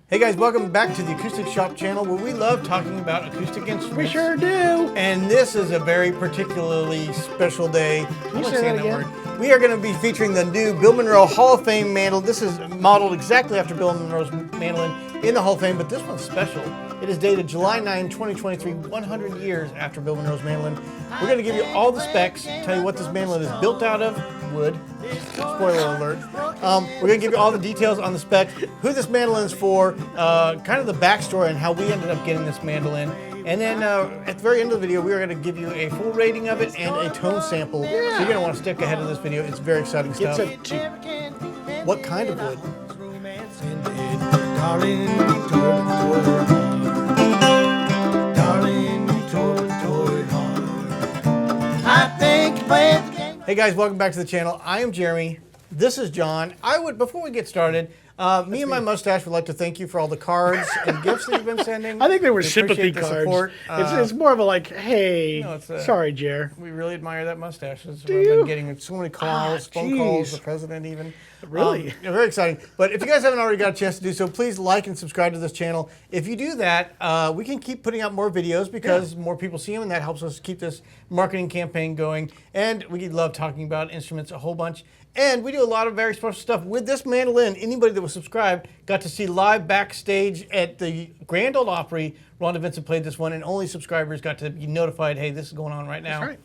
Hey guys, welcome back to the Acoustic Shoppe channel where we love talking about acoustic instruments. We sure do. And this is a very particularly special day. Can you say that again? We are going to be featuring the new Bill Monroe Hall of Fame mandolin. This is modeled exactly after Bill Monroe's mandolin in the Hall of Fame, but this one's special. It is dated July 9, 2023, 100 years after Bill Monroe's mandolin. We're going to give you all the specs, tell you what this mandolin is built out of, wood. Spoiler alert. We're going to give you all the details on the specs, who this mandolin is for, kind of the backstory and how we ended up getting this mandolin. And then at the very end of the video, we are going to give you a full rating of it and a tone sample. So you're going to want to stick ahead of this video. It's very exciting stuff. What kind of wood? Hey guys, welcome back to the channel. I am Jeremy. This is John. Before we get started, me and my mustache would like to thank you for all the cards and gifts that you've been sending. I think they were sympathy cards. It's more of a like, hey, sorry, Jer. We really admire that mustache. We've you? been getting so many calls, phone calls, the president even. Really? Very exciting. But if you guys haven't already got a chance to do so, please like and subscribe to this channel. If you do that, we can keep putting out more videos because more people see them, and that helps us keep this marketing campaign going. And we love talking about instruments a whole bunch. And we do a lot of very special stuff with this mandolin. Anybody that was subscribed got to see live backstage at the Grand Ole Opry. Rhonda Vincent played this one, and only subscribers got to be notified, hey, this is going on right now. That's right.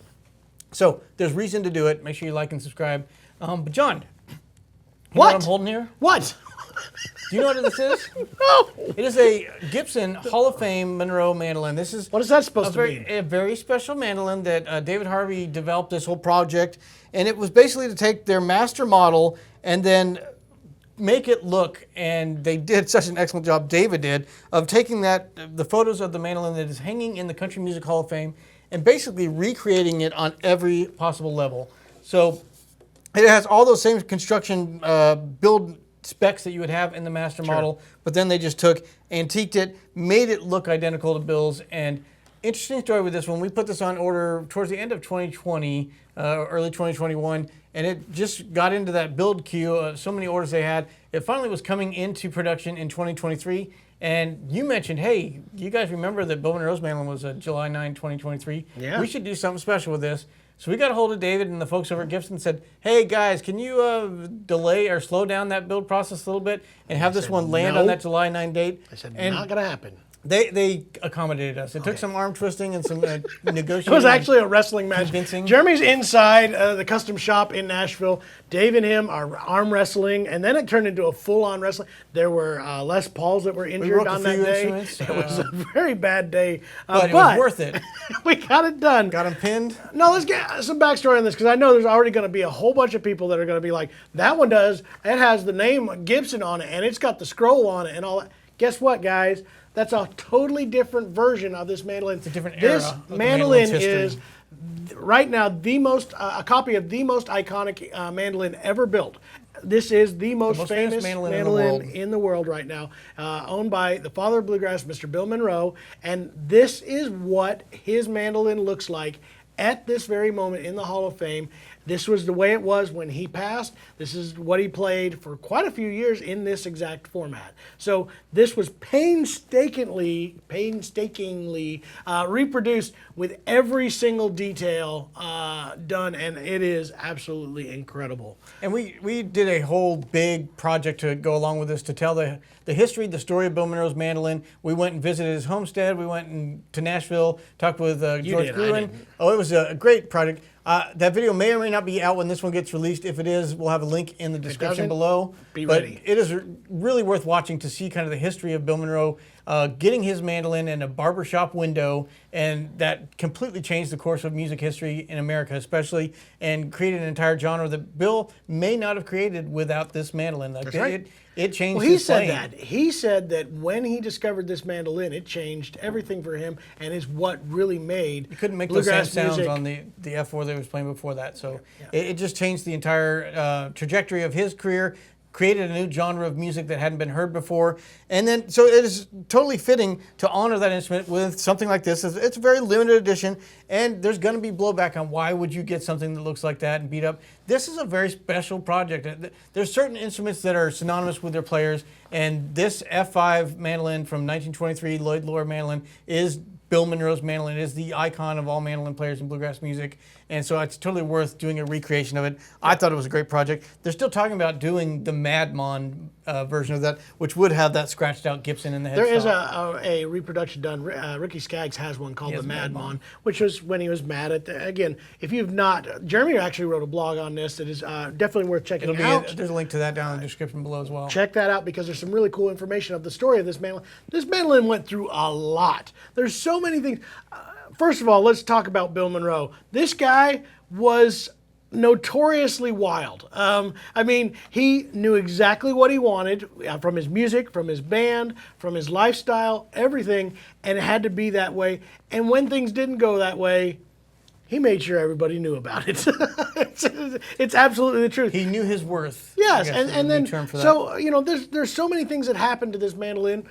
So there's reason to do it. Make sure you like and subscribe. But John, you what? know what I'm holding here? What? Do you know what this is? No. It is a Gibson Hall of Fame Monroe mandolin. This is what is that supposed to be? A very special mandolin that David Harvey developed this whole project, and it was basically to take their master model and then make it look, and they did such an excellent job, David did, of taking the photos of the mandolin that is hanging in the Country Music Hall of Fame and basically recreating it on every possible level. So it has all those same construction build specs that you would have in the master model, but then they just took, antiqued it, made it look identical to Bill's. And interesting story with this one, we put this on order towards the end of 2020, early 2021, and it just got into that build queue. So many orders they had. It finally was coming into production in 2023. And you mentioned, hey, you guys remember that Bill Monroe's mandolin was July 9, 2023? Yeah. We should do something special with this. So we got a hold of David and the folks over at Gibson and said, hey guys, can you delay or slow down that build process a little bit and have this one land on that July 9 date? I said, not going to happen. They accommodated us. It took some arm twisting and some negotiating. It was actually a wrestling match. Convincing. Jeremy's inside the custom shop in Nashville. Dave and him are arm wrestling, and then it turned into a full-on wrestling. There were Les Pauls that were injured on that day. It was a very bad day. But it was worth it. We got it done. Got him pinned? No, let's get some backstory on this, because I know there's already going to be a whole bunch of people that are going to be like, that one does. It has the name Gibson on it, and it's got the scroll on it and all that. Guess what, guys? That's a totally different version of this mandolin. It's a different era. This mandolin is right now a copy of the most iconic mandolin ever built. This is the most famous mandolin in the world right now, owned by the father of bluegrass, Mr. Bill Monroe, and this is what his mandolin looks like at this very moment in the Hall of Fame. This was the way it was when he passed. This is what he played for quite a few years in this exact format. So this was painstakingly reproduced with every single detail done, and it is absolutely incredible. And we did a whole big project to go along with this to tell the history, the story of Bill Monroe's mandolin. We went and visited his homestead. We went to Nashville, talked with George Gruen. Oh, it was a great project. That video may or may not be out when this one gets released. If it is, we'll have a link in the description below. Be ready. It is really worth watching to see kind of the history of Bill Monroe getting his mandolin in a barbershop window, and that completely changed the course of music history in America especially, and created an entire genre that Bill may not have created without this mandolin. That's right. It changed Well, he his said playing. that. He said that when he discovered this mandolin, it changed everything for him and is what really made You couldn't make those same bluegrass sounds music. on the F-4 that he was playing before that. So it just changed the entire trajectory of his career. created a new genre of music that hadn't been heard before. And then, so it is totally fitting to honor that instrument with something like this. It's a very limited edition, and there's going to be blowback on why would you get something that looks like that and beat up. This is a very special project. There's certain instruments that are synonymous with their players, and this F-5 mandolin from 1923, Lloyd Loar mandolin, is Bill Monroe's mandolin. It is the icon of all mandolin players in bluegrass music, and so it's totally worth doing a recreation of it. I thought it was a great project. They're still talking about doing the Madmon version of that, which would have that scratched out Gibson in the headstock. There is a reproduction done. Ricky Skaggs has one called the Madmon, which was when he was mad at again, if you've not, Jeremy actually wrote a blog on this that is definitely worth checking out. There's a link to that down in the description below as well. Check that out because there's some really cool information of the story of this mandolin. This mandolin went through a lot. There's so many things. First of all, let's talk about Bill Monroe. This guy was notoriously wild. I mean, he knew exactly what he wanted from his music, from his band, from his lifestyle, everything, and it had to be that way. And when things didn't go that way, he made sure everybody knew about it. It's absolutely the truth. He knew his worth. Yes, and then so there's so many things that happened to this mandolin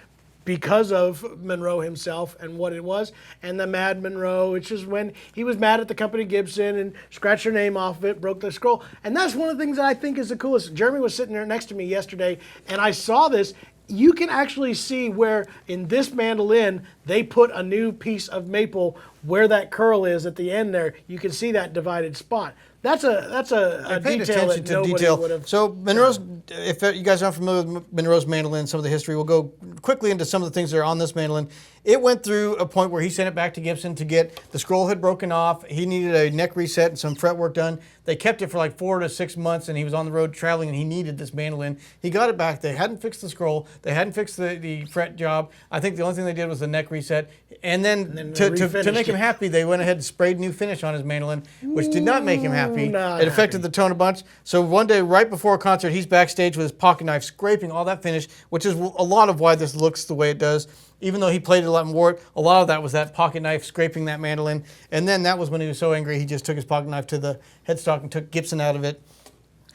because of Monroe himself and what it was, and the Mad Monroe, which is when he was mad at the company Gibson and scratched their name off of it, broke the scroll. And that's one of the things that I think is the coolest. Jeremy was sitting there next to me yesterday, and I saw this. You can actually see where in this mandolin they put a new piece of maple where that curl is at the end there. You can see that divided spot. That's a detail that nobody would have. So Monroe's, if you guys aren't familiar with Monroe's mandolin, some of the history, we'll go quickly into some of the things that are on this mandolin. It went through a point where he sent it back to Gibson to get the scroll had broken off. He needed a neck reset and some fret work done. They kept it for like 4 to 6 months, and he was on the road traveling, and he needed this mandolin. He got it back. They hadn't fixed the scroll. They hadn't fixed the fret job. I think the only thing they did was the neck reset. And then to make him happy, they went ahead and sprayed new finish on his mandolin, which did not make him happy. It affected the tone a bunch. So one day, right before a concert, he's backstage with his pocket knife scraping all that finish, which is a lot of why this looks the way it does. Even though he played it a lot more, a lot of that was that pocket knife scraping that mandolin. And then that was when he was so angry, he just took his pocket knife to the headstock and took Gibson out of it.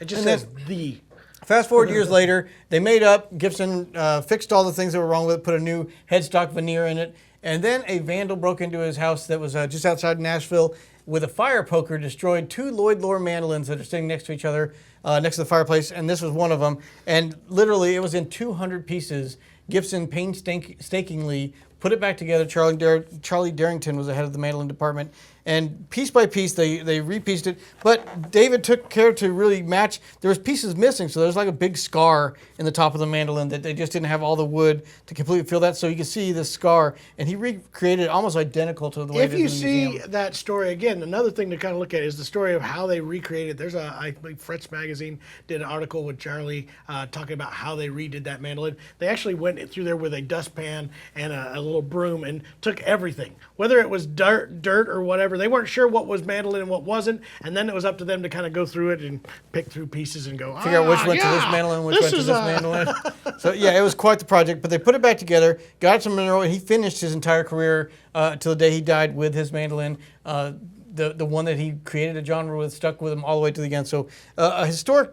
It just says the. Fast forward years later, they made up. Gibson fixed all the things that were wrong with it, put a new headstock veneer in it. And then a vandal broke into his house that was just outside Nashville with a fire poker, destroyed 2 Lloyd Loar mandolins that are sitting next to each other, next to the fireplace, and this was one of them. And literally, it was in 200 pieces. Gibson painstakingly put it back together. Charlie Darrington was the head of the mandolin department. And piece by piece, they repieced it. But David took care to really match. There was pieces missing, so there's like a big scar in the top of the mandolin that they just didn't have all the wood to completely fill that. So you can see this scar. And he recreated it almost identical to the way it is in the museum. If you see that story, again, another thing to kind of look at is the story of how they recreated. There's I believe Fretz Magazine did an article with Charlie talking about how they redid that mandolin. They actually went through there with a dustpan and a little broom and took everything, whether it was dirt or whatever. They weren't sure what was mandolin and what wasn't, and then it was up to them to kind of go through it and pick through pieces and go, figure out which went to this mandolin, which went to this mandolin. So yeah, it was quite the project, but they put it back together, got it to Monroe, and he finished his entire career till the day he died with his mandolin. The one that he created a genre with, stuck with him all the way to the end. So a historic,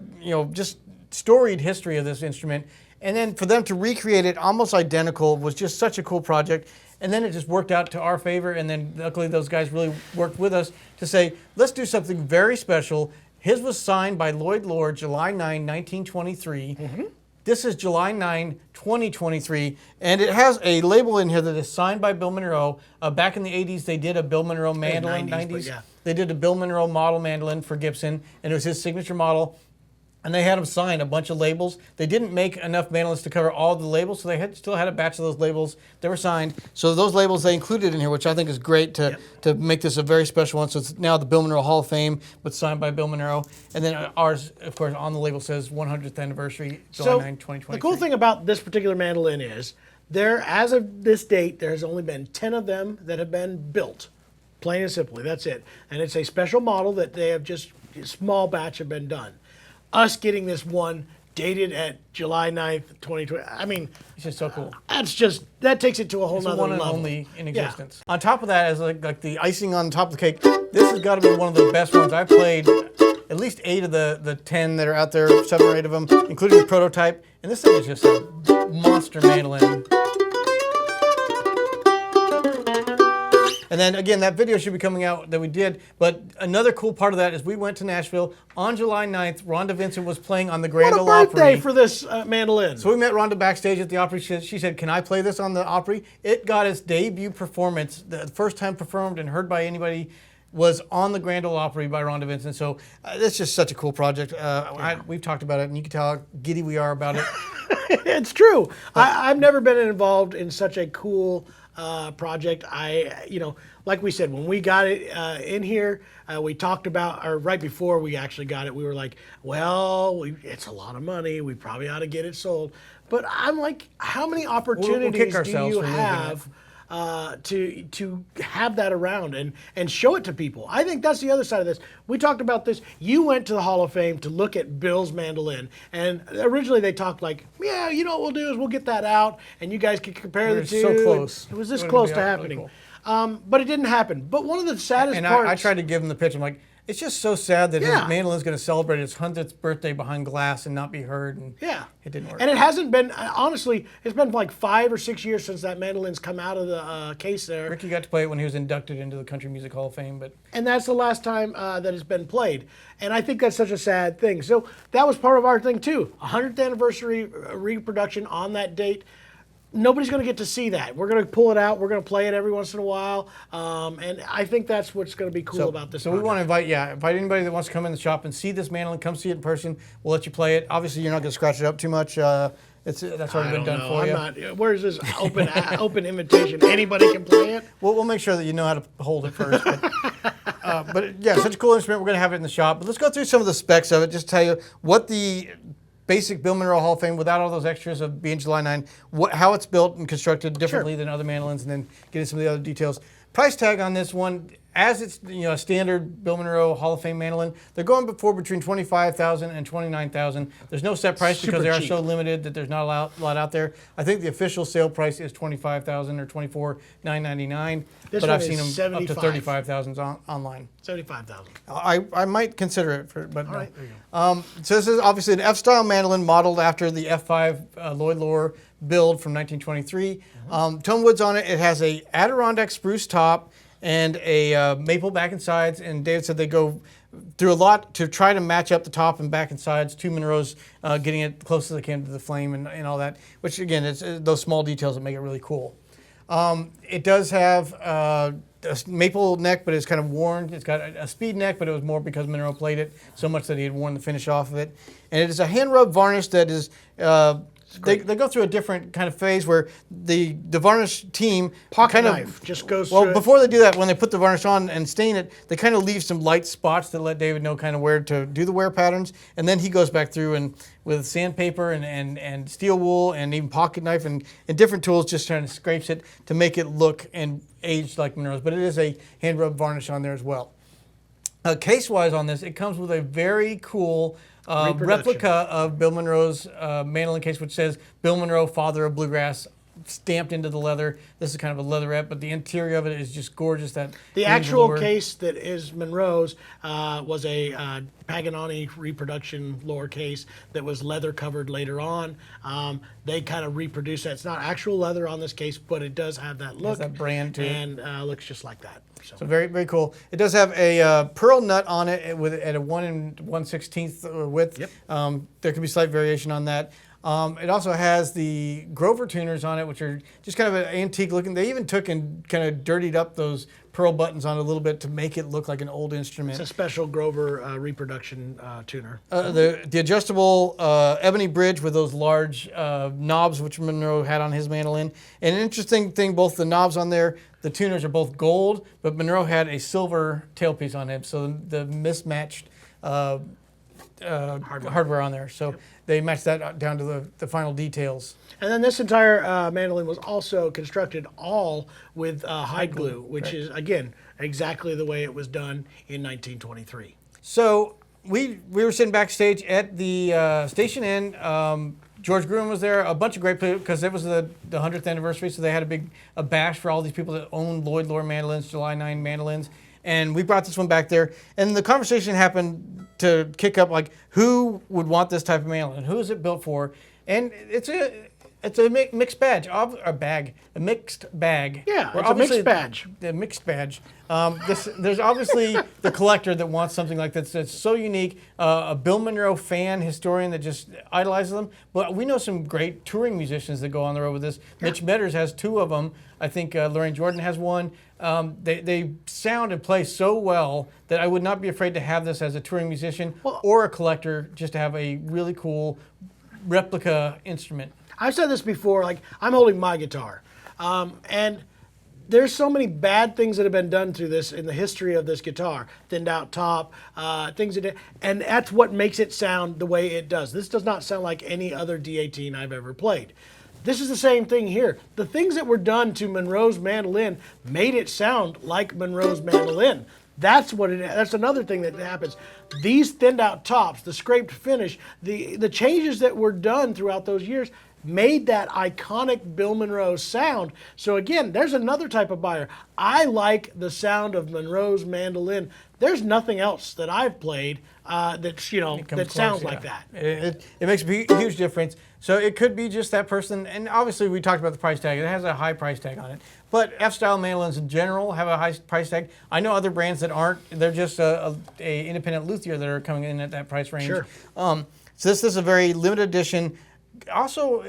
just storied history of this instrument. And then for them to recreate it almost identical was just such a cool project. And then it just worked out to our favor. And then luckily those guys really worked with us to say, let's do something very special. His was signed by Lloyd Loar July 9, 1923. Mm-hmm. This is July 9, 2023. And it has a label in here that is signed by Bill Monroe. Back in the 80s, they did a Bill Monroe mandolin. 90s. Yeah. They did a Bill Monroe model mandolin for Gibson. And it was his signature model. And they had him sign a bunch of labels. They didn't make enough mandolins to cover all the labels, so they still had a batch of those labels that were signed. So those labels they included in here, which I think is great to make this a very special one. So it's now the Bill Monroe Hall of Fame, but signed by Bill Monroe. And then ours, of course, on the label says 100th anniversary, July 9, 2023. The cool thing about this particular mandolin is, as of this date, there's only been 10 of them that have been built. Plain and simply, that's it. And it's a special model that they have just, a small batch have been done. Us getting this one dated at July 9th, 2020. I mean, It's just so cool. that takes it to a whole It's nother one and level. only in existence. On top of that, as like the icing on top of the cake, this has got to be one of the best ones. I played at least 8 of the 10 that are out there, 7 or 8 of them, including the prototype. And this thing is just a monster mandolin. And then again, that video should be coming out that we did. But another cool part of that is we went to Nashville on July 9th. Rhonda Vincent was playing on the Grand Ole What a birthday Opry. for this mandolin. So we met Rhonda backstage at the Opry. She said, "Can I play this on the Opry?" It got its debut performance. The first time performed and heard by anybody was on the Grand Ole Opry by Rhonda Vincent. So it's just such a cool project. We've talked about it, and you can tell how giddy we are about it. It's true. I've never been involved in such a cool project. Like we said, when we got it in here, we talked about, or right before we actually got it, we were like, well, it's a lot of money. We probably ought to get it sold. But I'm like, how many opportunities do you have to have that around and show it to people? I think that's the other side of this. We talked about this. You went to the Hall of Fame to look at Bill's mandolin, and originally they talked like, yeah, you know what we'll do is we'll get that out, and you guys can compare the two. So close. It was this close to happening. Really cool. But it didn't happen. But one of the saddest parts... I tried to give him the pitch. I'm like, it's just so sad that his mandolin's going to celebrate his 100th birthday behind glass and not be heard. And it didn't work. And it hasn't been, honestly, it's been like 5 or 6 years since that mandolin's come out of the case there. Ricky got to play it when he was inducted into the Country Music Hall of Fame. And that's the last time that it's been played. And I think that's such a sad thing. So that was part of our thing too. 100th anniversary reproduction on that date. Nobody's going to get to see that. We're going to pull it out. We're going to play it every once in a while. And I think that's what's going to be cool about this. So we want to invite anybody that wants to come in the shop and see this mandolin. Come see it in person. We'll let you play it. Obviously, you're not going to scratch it up too much. That's already been done for you. Where's this open invitation? Anybody can play it? We'll make sure that you know how to hold it first. But yeah, such a cool instrument. We're going to have it in the shop. But let's go through some of the specs of it. Just tell you what the basic Bill Monroe Hall of Fame, without all those extras of being July 9, how it's built and constructed differently than other mandolins, and then get into some of the other details. Price tag on this one, as it's a standard Bill Monroe Hall of Fame mandolin, they're going between $25,000 and $29,000. There's no set price because they are so limited that there's not a lot out there. I think the official sale price is $25,000 or $24,999. But I've seen them up to $35,000 online. $75,000. I might consider it, but all no. right, there you go. So this is obviously an F-style mandolin modeled after the F-5 Lloyd Loar build from 1923. Tone woods on it. It has a Adirondack spruce top and a maple back and sides. And David said they go through a lot to try to match up the top and back and sides. 2 Monroes, getting it close as they can to the flame and all that. Which again, it's those small details that make it really cool. It does have a maple neck, but it's kind of worn. It's got a speed neck, but it was more because Monroe played it so much that he had worn the finish off of it. And it is a hand rub varnish that is, they go through a different kind of phase where the varnish team Pocket knife just goes through it. Before they do that, when they put the varnish on and stain it, they kind of leave some light spots that let David know kind of where to do the wear patterns. And then he goes back through and with sandpaper and steel wool and even pocket knife and different tools, just trying to scrapes it to make it look and age like Monroe's. But it is a hand rub varnish on there as well. Case-wise on this, it comes with a very cool replica of Bill Monroe's mandolin case, which says Bill Monroe, father of bluegrass, stamped into the leather. This is kind of a leatherette, but the interior of it is just gorgeous. The actual case that is Monroe's was a Paganini reproduction Loar case that was leather covered later on. They kind of reproduced that. It's not actual leather on this case, but it does have that look. It has that brand to it. And looks just like that. So very, very cool. It does have a pearl nut on it at a 1 1/16 width. Yep. There can be slight variation on that. It also has the Grover tuners on it, which are just kind of an antique looking. They even took and kind of dirtied up those pearl buttons on it a little bit to make it look like an old instrument. It's a special Grover reproduction tuner. The adjustable ebony bridge with those large knobs, which Monroe had on his mandolin. And an interesting thing, both the knobs on there, the tuners are both gold, but Monroe had a silver tailpiece on him, so the mismatched hardware on there. So they matched that down to the final details. And then this entire mandolin was also constructed all with hide glue, which is, again, exactly the way it was done in 1923. So we were sitting backstage at the Station Inn. George Gruen was there. A bunch of great people because it was the 100th anniversary, so they had a bash for all these people that owned Lloyd Loar mandolins, July 9 mandolins. And we brought this one back there. And the conversation happened to kick up, like, who would want this type of mandolin? Who is it built for? And it's a mixed badge, a mixed bag. Yeah, it's a mixed badge. The mixed badge. There's obviously the collector that wants something like this that's so unique. A Bill Monroe fan, historian that just idolizes them. But we know some great touring musicians that go on the road with this. Yeah. Mitch Medders has 2 of them. I think Lorraine Jordan has 1. They sound and play so well that I would not be afraid to have this as a touring musician or a collector, just to have a really cool replica instrument. I've said this before, like, I'm holding my guitar, and there's so many bad things that have been done to this in the history of this guitar. Thinned out top, things that, and that's what makes it sound the way it does. This does not sound like any other D18 I've ever played. This is the same thing here. The things that were done to Monroe's mandolin made it sound like Monroe's mandolin. That's what that's another thing that happens. These thinned out tops, the scraped finish, the changes that were done throughout those years made that iconic Bill Monroe sound. So again, there's another type of buyer. I like the sound of Monroe's mandolin. There's nothing else that I've played that's, that sounds like that. It makes a huge difference. So it could be just that person, and obviously we talked about the price tag. It has a high price tag on it. But F-style mandolins in general have a high price tag. I know other brands that aren't. They're just a independent luthier that are coming in at that price range. Sure. So this is a very limited edition. Also,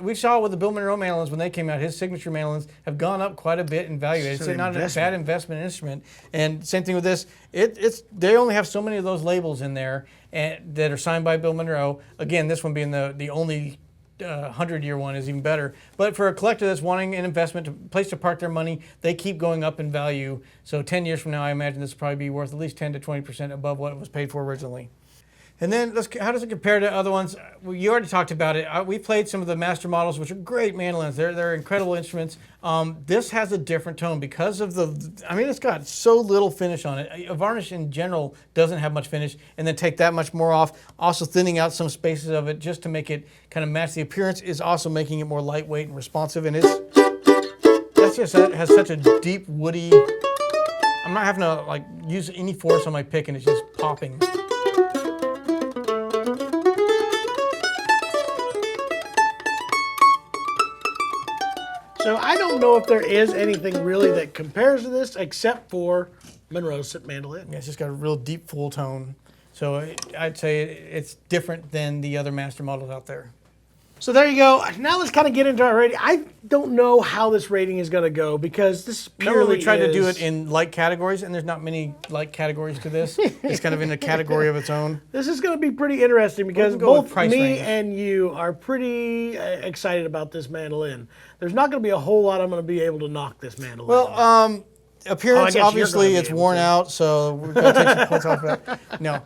we saw with the Bill Monroe mandolins when they came out, his signature mandolins have gone up quite a bit in value. It's not a bad investment instrument. And same thing with this. They only have so many of those labels in there that are signed by Bill Monroe. Again, this one being the only 100-year one is even better. But for a collector that's wanting an investment, a place to park their money, they keep going up in value. So 10 years from now, I imagine this will probably be worth at least 10 to 20% above what it was paid for originally. And then how does it compare to other ones? Well, you already talked about it. We played some of the master models, which are great mandolins. They're incredible instruments. This has a different tone because of it's got so little finish on it. A varnish in general doesn't have much finish, and then take that much more off. Also thinning out some spaces of it just to make it kind of match the appearance is also making it more lightweight and responsive. And it has such a deep woody. I'm not having to use any force on my pick, and it's just popping. So I don't know if there is anything really that compares to this except for Monroe's mandolin. Yeah, it's just got a real deep, full tone. So I'd say it's different than the other master models out there. So there you go. Now let's kind of get into our rating. I don't know how this rating is going to go because this purely we tried to do it in light categories, and there's not many light categories to this. It's kind of in a category of its own. This is going to be pretty interesting because both me and you are pretty excited about this mandolin. There's not going to be a whole lot I'm going to be able to knock this mandolin. Well, appearance, obviously, it's worn out, so we're going to take some points off of that. No.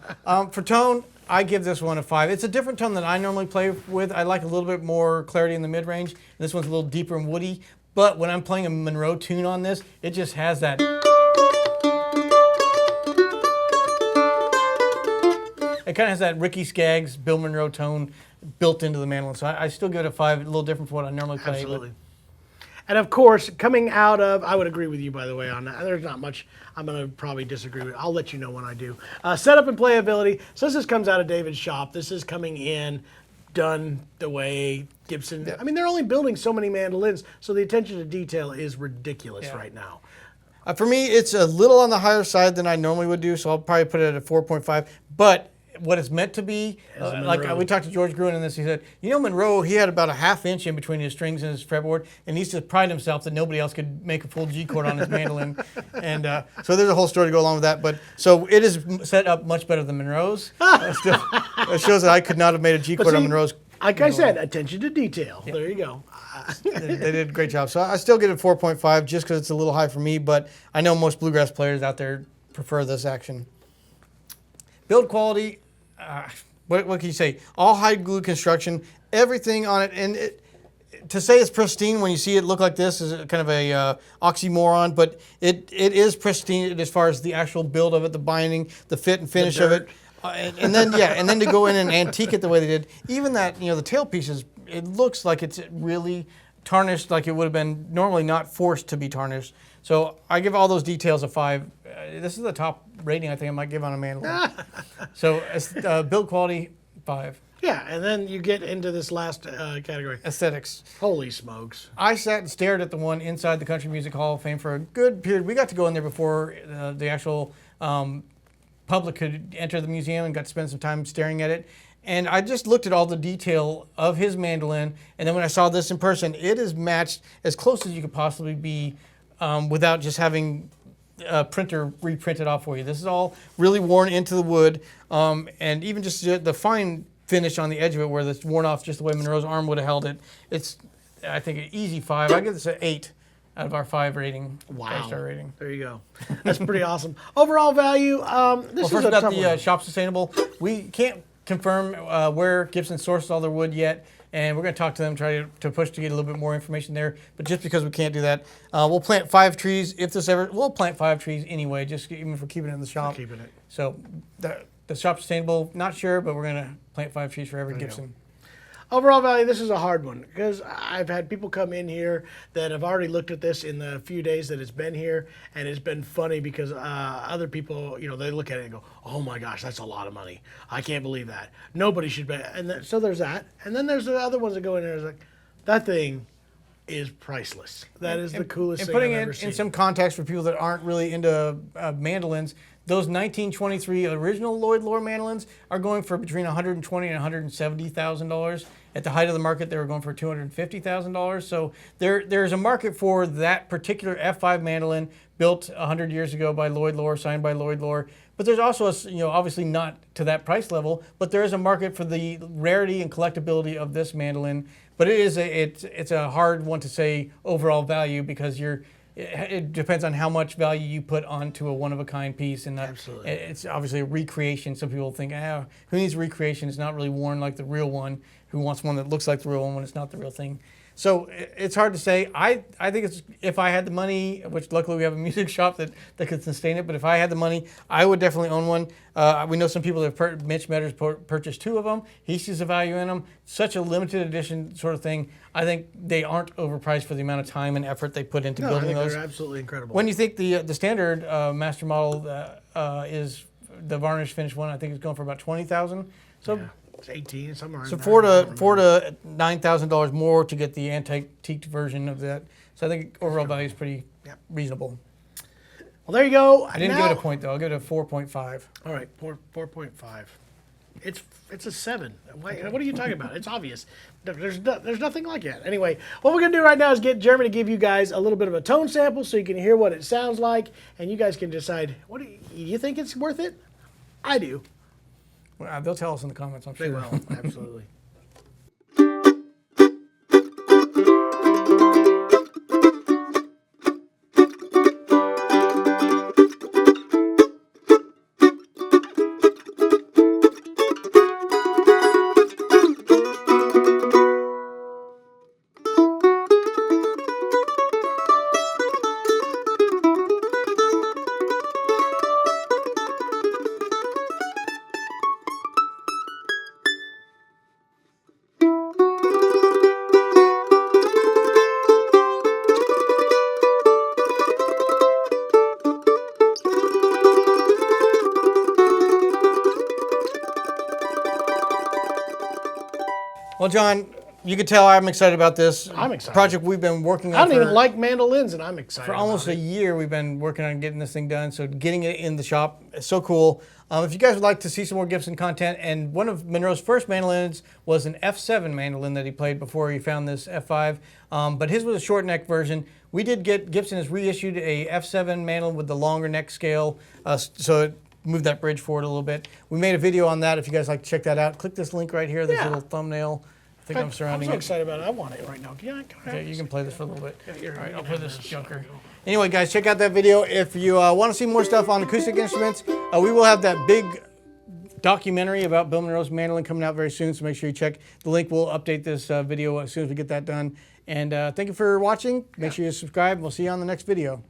For tone, I give this one a 5. It's a different tone than I normally play with. I like a little bit more clarity in the mid-range. This one's a little deeper and woody. But when I'm playing a Monroe tune on this, it just has that. It kind of has that Ricky Skaggs, Bill Monroe tone built into the mandolin. So I still give it a 5, a little different from what I normally play. Absolutely. And of course, coming out of, I would agree with you, by the way, on that. There's not much I'm going to probably disagree with. I'll let you know when I do. Setup and playability. So this comes out of David's shop. This is coming in, done the way Gibson. Yeah. I mean, they're only building so many mandolins, so the attention to detail is ridiculous right now. For me, it's a little on the higher side than I normally would do, so I'll probably put it at a 4.5. But what it's meant to be, we talked to George Gruen on this, he said, Monroe, he had about a ½ inch in between his strings and his fretboard, and he used to pride himself that nobody else could make a full G chord on his mandolin. And so there's a whole story to go along with that. But so it is set up much better than Monroe's. It shows that I could not have made a G chord on Monroe's. Like I said, attention to detail. Yeah. There you go. They did a great job. So I still get a 4.5 just because it's a little high for me, but I know most bluegrass players out there prefer this action. Build quality. What can you say? All hide glue construction, everything on it, and to say it's pristine when you see it look like this is kind of a oxymoron, but it is pristine as far as the actual build of it, the binding, the fit and finish of it. And then to go in and antique it the way they did, even that, the tailpiece it looks like it's really tarnished, like it would have been normally not forced to be tarnished. So I give all those details a 5. This is the top rating I think I might give on a mandolin. So build quality, 5. Yeah, and then you get into this last category. Aesthetics. Holy smokes. I sat and stared at the one inside the Country Music Hall of Fame for a good period. We got to go in there before the actual public could enter the museum, and got to spend some time staring at it. And I just looked at all the detail of his mandolin, and then when I saw this in person, it is matched as close as you could possibly be without just having a printer reprint it off for you. This is all really worn into the wood, and even just the fine finish on the edge of it where it's worn off just the way Monroe's arm would have held it. It's, I think, an easy 5. I give this an 8 out of our 5 rating. Wow. 5-star rating. There you go. That's pretty awesome. Overall value, this is first a about tough the one. Shoppe Sustainable. We can't confirm where Gibson sources all their wood yet, and we're going to talk to them, try to push to get a little bit more information there. But just because we can't do that, we'll plant 5 trees if this ever. We'll plant 5 trees anyway, just even if we're keeping it in the shop. Keeping it. So the Shoppe Sustainable, not sure, but we're going to plant 5 trees for every Gibson. Overall value, this is a hard one because I've had people come in here that have already looked at this in the few days that it's been here, and it's been funny because other people, they look at it and go, "Oh my gosh, that's a lot of money! I can't believe that. Nobody should bet." And so there's that, and then there's the other ones that go in there and it's like, that thing is priceless. That is the coolest thing I've ever seen. In some context for people that aren't really into mandolins, those 1923 original Lloyd Loar mandolins are going for between $120,000 and $170,000. At the height of the market, they were going for $250,000. So there's a market for that particular F-5 mandolin built 100 years ago by Lloyd Loar, signed by Lloyd Loar. But there's also, obviously not to that price level, but there is a market for the rarity and collectability of this mandolin. But it's a hard one to say overall value because it depends on how much value you put onto a one-of-a-kind piece, and Absolutely. It's obviously a recreation. Some people think, who needs recreation? It's not really worn like the real one. Who wants one that looks like the real one when it's not the real thing? So it's hard to say. I think if I had the money, which luckily we have a music shop that could sustain it, but if I had the money, I would definitely own one. We know some people that have Mitch Metters purchased 2 of them. He sees the value in them. Such a limited edition sort of thing. I think they aren't overpriced for the amount of time and effort they put into building those. They're absolutely incredible. When you think the standard master model is the varnish finish one, I think it's going for about $20,000. So. Yeah. It's 18 somewhere. So $4,000 to $9,000 more to get the antiqued version of that. So I think overall value is pretty reasonable. Well, there you go. I didn't give it a point though. I'll give it a 4.5. All right, 4.5. It's a 7. What are you talking about? It's obvious. There's nothing like it. Anyway, what we're gonna do right now is get Jeremy to give you guys a little bit of a tone sample so you can hear what it sounds like, and you guys can decide. What do you think it's worth it? I do. Well, they'll tell us in the comments, I'm sure. They will, absolutely. Well, John, you can tell I'm excited about this. I'm excited. Project we've been working on. I don't even like mandolins, and I'm excited. For almost a year, we've been working on getting this thing done. So getting it in the shop is so cool. If you guys would like to see some more Gibson content, and one of Monroe's first mandolins was an F7 mandolin that he played before he found this F5, but his was a short neck version. We did get, Gibson has reissued a F7 mandolin with the longer neck scale, so it moved that bridge forward a little bit. We made a video on that if you guys like to check that out. Click this link right here, this little thumbnail. I think I'm surrounding I'm so it. excited about it. I want it right now. Okay, you can play this for a little bit. Yeah, All right, I'll play this junker. Anyway, guys, check out that video. If you want to see more stuff on acoustic instruments, we will have that big documentary about Bill Monroe's mandolin coming out very soon, so make sure you check the link. We'll update this video as soon as we get that done. And thank you for watching. Make sure you subscribe, and we'll see you on the next video.